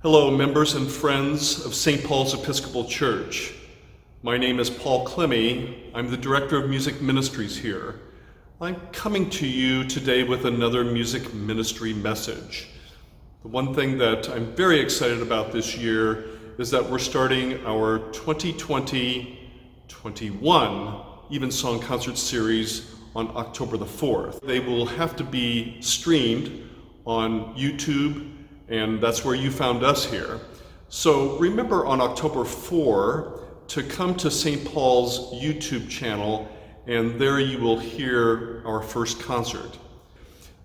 Hello, members and friends of St. Paul's Episcopal Church. My name is Paul Klemme. I'm the Director of Music Ministries here. I'm coming to you today with another music ministry message. The one thing that I'm very excited about this year is that we're starting our 2020-21 Evensong Concert series on October the 4th. They will have to be streamed on YouTube, and that's where you found us here. So remember on October 4 to come to St. Paul's YouTube channel, and there you will hear our first concert.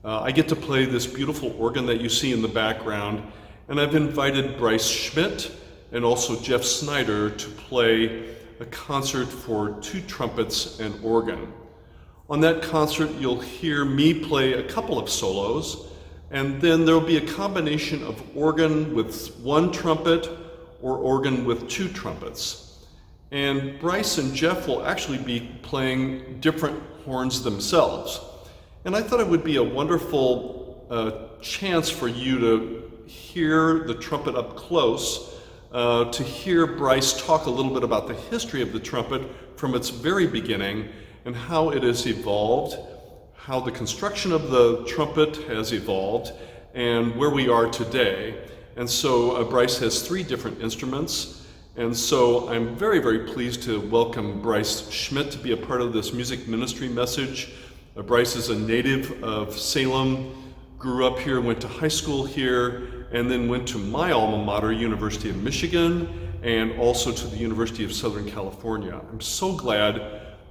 I get to play this beautiful organ that you see in the background, and I've invited Bryce Schmidt and also Jeff Snyder to play a concert for 2 trumpets and organ. On that concert, you'll hear me play a couple of solos, and then there'll be a combination of organ with 1 trumpet or organ with 2 trumpets. And Bryce and Jeff will actually be playing different horns themselves. And I thought it would be a wonderful chance for you to hear the trumpet up close, to hear Bryce talk a little bit about the history of the trumpet from its very beginning and how it has evolved, how the construction of the trumpet has evolved, and where we are today. And so Bryce has 3 different instruments, and so I'm very, very pleased to welcome Bryce Schmidt to be a part of this music ministry message. Bryce is a native of Salem, grew up here, went to high school here, and then went to my alma mater, University of Michigan, and also to the University of Southern California. I'm so glad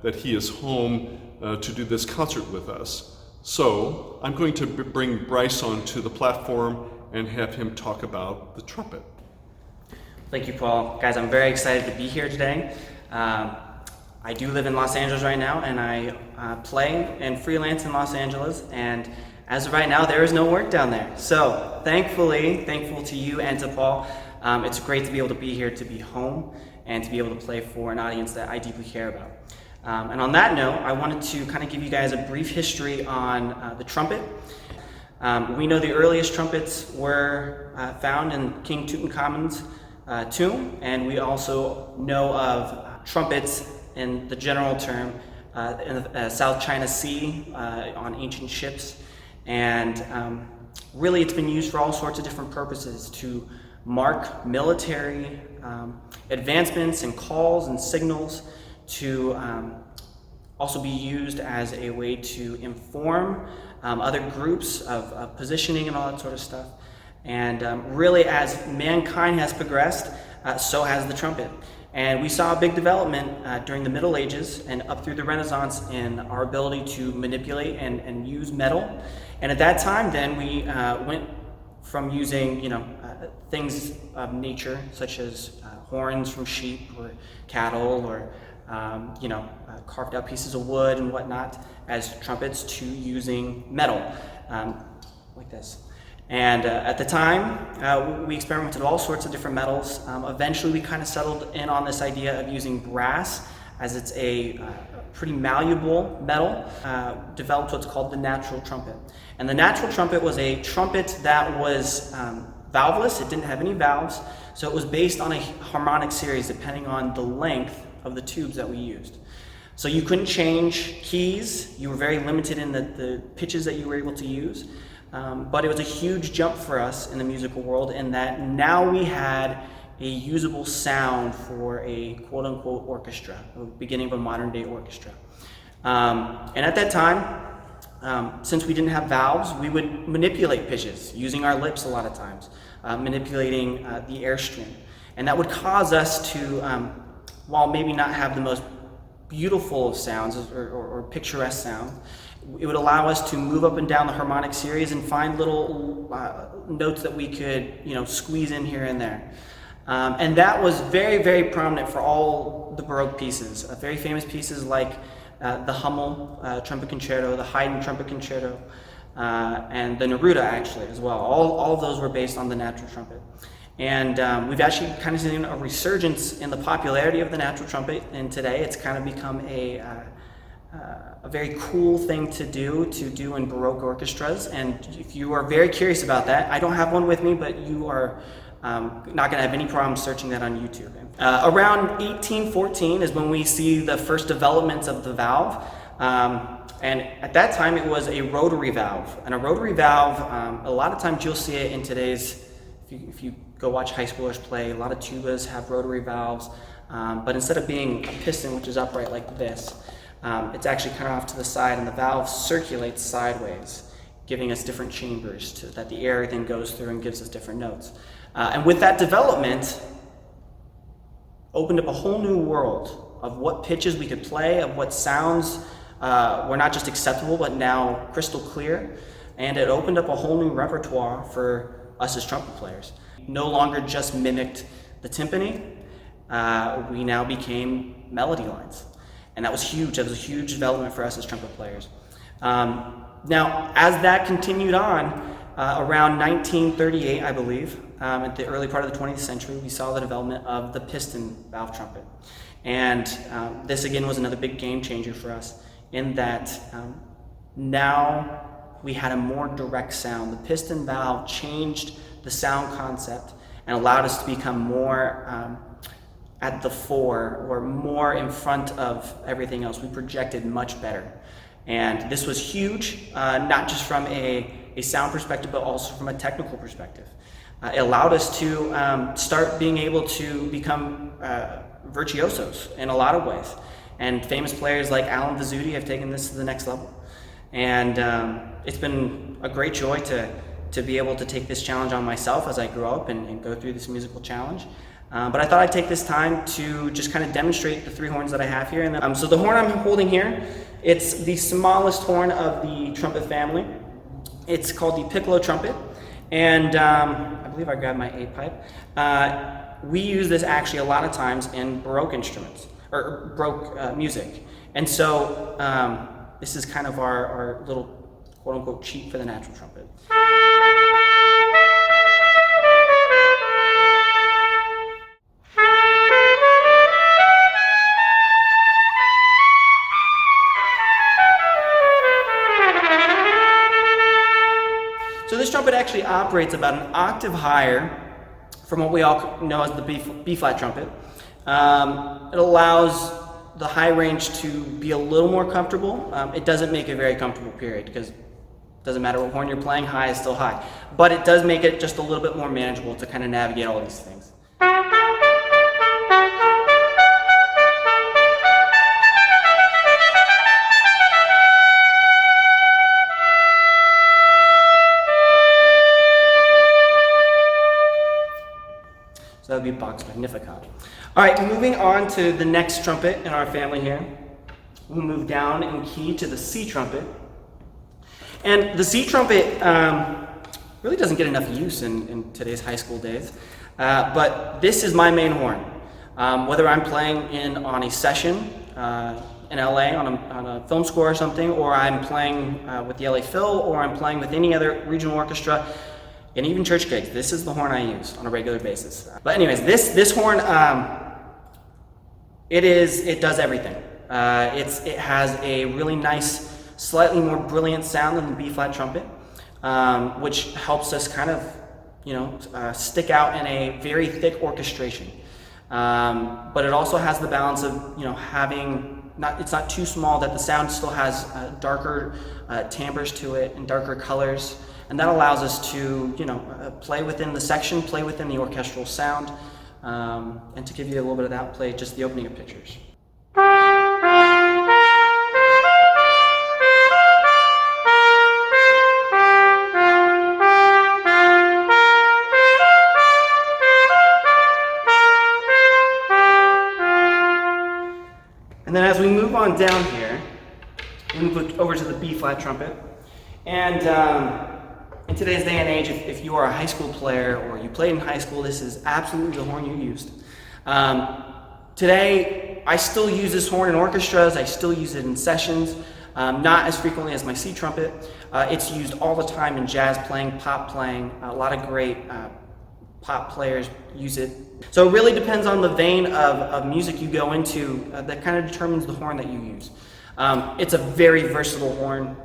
that he is home to do this concert with us. So I'm going to bring Bryce onto the platform and have him talk about the trumpet. Thank you, Paul. Guys, I'm very excited to be here today. I do live in Los Angeles right now, and I play and freelance in Los Angeles, and as of right now, there is no work down there. So thankful to you and to Paul. It's great to be able to be here, to be home, and to be able to play for an audience that I deeply care about. And on that note, I wanted to kind of give you guys a brief history on the trumpet. We know the earliest trumpets were found in King Tutankhamun's tomb, and we also know of trumpets in the general term in the South China Sea on ancient ships. And really it's been used for all sorts of different purposes, to mark military advancements and calls and signals, to also be used as a way to inform other groups of positioning and all that sort of stuff. And really, as mankind has progressed, so has the trumpet. And we saw a big development during the Middle Ages and up through the Renaissance in our ability to manipulate and use metal. And at that time then, we went from using things of nature, such as horns from sheep or cattle, or carved out pieces of wood and whatnot as trumpets, to using metal like this. And at the time, we experimented with all sorts of different metals. Eventually, we kind of settled in on this idea of using brass, as it's a pretty malleable metal. Developed what's called the Natural Trumpet. And the Natural Trumpet was a trumpet that was valveless. It didn't have any valves, so it was based on a harmonic series depending on the length of the tubes that we used. So you couldn't change keys. You were very limited in the pitches that you were able to use. But it was a huge jump for us in the musical world, in that now we had a usable sound for a quote-unquote orchestra, the beginning of a modern-day orchestra. And at that time, since we didn't have valves, we would manipulate pitches using our lips a lot of times, manipulating the airstream. And that would cause us to, while maybe not have the most beautiful of sounds or picturesque sound, it would allow us to move up and down the harmonic series and find little notes that we could, squeeze in here and there. And that was very, very prominent for all the Baroque pieces. Very famous pieces like the Hummel Trumpet Concerto, the Haydn Trumpet Concerto, and the Neruda actually as well. All of those were based on the natural trumpet. And we've actually kind of seen a resurgence in the popularity of the natural trumpet, and today it's kind of become a very cool thing to do in Baroque orchestras. And if you are very curious about that, I don't have one with me, but you are not going to have any problem searching that on YouTube. Around 1814 is when we see the first developments of the valve. And at that time it was a rotary valve. And a rotary valve, a lot of times you'll see it in today's, if you go watch high schoolers play, a lot of tubas have rotary valves. But instead of being a piston, which is upright like this, it's actually kind of off to the side, and the valve circulates sideways, giving us different chambers that the air then goes through and gives us different notes. And with that development, opened up a whole new world of what pitches we could play, of what sounds were not just acceptable, but now crystal clear. And it opened up a whole new repertoire for us as trumpet players. No longer just mimicked the timpani, we now became melody lines. And that was huge. That was a huge development for us as trumpet players. Now, as that continued on, around 1938, I believe, at the early part of the 20th century, we saw the development of the piston valve trumpet. And this again was another big game changer for us in that now we had a more direct sound. The piston valve changed the sound concept and allowed us to become more at the fore, or more in front of everything else. We projected much better. And this was huge, not just from a sound perspective, but also from a technical perspective. It allowed us to start being able to become virtuosos in a lot of ways. And famous players like Alan Vizzuti have taken this to the next level. And it's been a great joy to be able to take this challenge on myself as I grow up and go through this musical challenge. But I thought I'd take this time to just kind of demonstrate the three horns that I have here. And so the horn I'm holding here, it's the smallest horn of the trumpet family. It's called the Piccolo Trumpet. And I believe I grabbed my A pipe. We use this actually a lot of times in Baroque instruments, or Baroque music. And so this is kind of our little quote-unquote cheat for the natural trumpet. So this trumpet actually operates about an octave higher from what we all know as the B-flat trumpet. It allows the high range to be a little more comfortable. It doesn't make it very comfortable, period, because it doesn't matter what horn you're playing, high is still high. But it does make it just a little bit more manageable to kind of navigate all these things. So that would be Bach's Magnificat. All right, moving on to the next trumpet in our family here. We'll move down in key to the C trumpet. And the C trumpet really doesn't get enough use in today's high school days. But this is my main horn. Whether I'm playing on a session in LA on a film score or something, or I'm playing with the LA Phil, or I'm playing with any other regional orchestra, and even church gigs, this is the horn I use on a regular basis. But anyways, this horn, it does everything. It has a really nice, slightly more brilliant sound than the B-flat trumpet, which helps us kind of, stick out in a very thick orchestration. But it also has the balance of, having it's not too small that the sound still has darker timbres to it and darker colors. And that allows us to, play within the section, play within the orchestral sound, and to give you a little bit of that, play just the opening of pictures. And then as we move on down here, we move over to the B-flat trumpet. And in today's day and age, if you are a high school player or you played in high school, this is absolutely the horn you used. Today, I still use this horn in orchestras. I still use it in sessions, not as frequently as my C trumpet. It's used all the time in jazz playing, pop playing. A lot of great pop players use it. So it really depends on the vein of music you go into that kind of determines the horn that you use. It's a very versatile horn.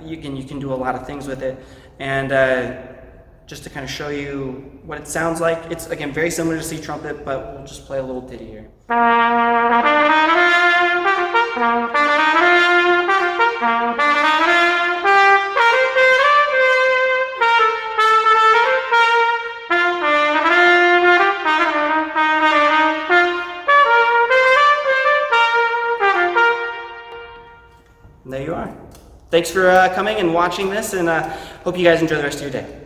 You can do a lot of things with it. And just to kind of show you what it sounds like. It's, again, very similar to C trumpet, but we'll just play a little ditty here. And there you are. Thanks for coming and watching this, and hope you guys enjoy the rest of your day.